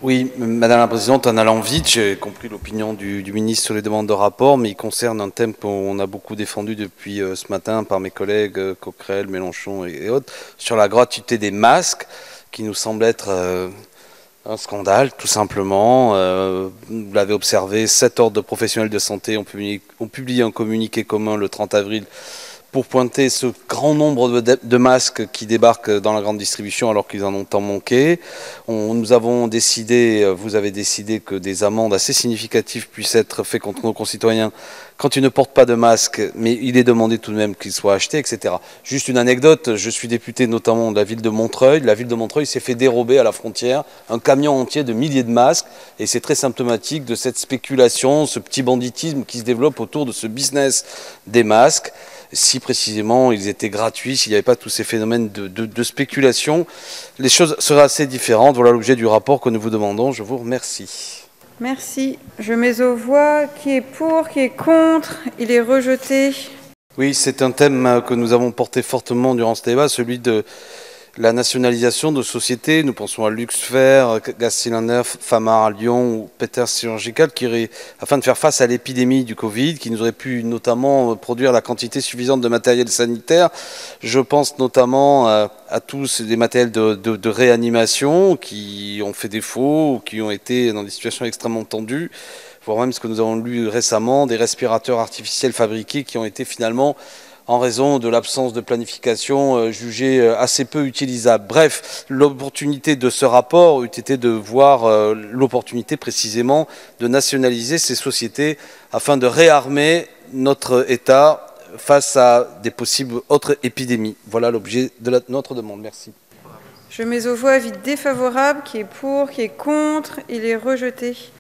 Oui, Madame la Présidente, en allant vite, j'ai compris l'opinion du ministre sur les demandes de rapport, mais il concerne un thème qu'on a beaucoup défendu depuis ce matin par mes collègues Coquerel, Mélenchon et autres, sur la gratuité des masques, qui nous semble être un scandale, tout simplement. Vous l'avez observé, 7 ordres de professionnels de santé ont publié un communiqué commun le 30 avril pour pointer ce grand nombre de masques qui débarquent dans la grande distribution alors qu'ils en ont tant manqué. Nous avons décidé, vous avez décidé que des amendes assez significatives puissent être faites contre nos concitoyens quand ils ne portent pas de masque, mais il est demandé tout de même qu'ils soient achetés, etc. Juste une anecdote, je suis député notamment de la ville de Montreuil. La ville de Montreuil s'est fait dérober à la frontière un camion entier de milliers de masques, et c'est très symptomatique de cette spéculation, ce petit banditisme qui se développe autour de ce business des masques. Si précisément ils étaient gratuits, s'il n'y avait pas tous ces phénomènes de spéculation, les choses seraient assez différentes. Voilà l'objet du rapport que nous vous demandons. Je vous remercie. Merci. Je mets aux voix. Qui est pour, qui est contre? Il est rejeté. Oui, c'est un thème que nous avons porté fortement durant ce débat, celui de la nationalisation de sociétés. Nous pensons à Luxfer, Gaz Cylinder, Famar à Lyon ou Peters Surgical, afin de faire face à l'épidémie du Covid, qui nous aurait pu notamment produire la quantité suffisante de matériel sanitaire. Je pense notamment à tous les matériels de réanimation qui ont fait défaut ou qui ont été dans des situations extrêmement tendues, voire même ce que nous avons lu récemment, des respirateurs artificiels fabriqués qui ont été finalement, en raison de l'absence de planification, jugés assez peu utilisables. Bref, l'opportunité de ce rapport eût été de voir l'opportunité précisément de nationaliser ces sociétés afin de réarmer notre État face à des possibles autres épidémies. Voilà l'objet de notre demande. Merci. Je mets aux voix avis défavorable. Qui est pour, qui est contre? Il est rejeté.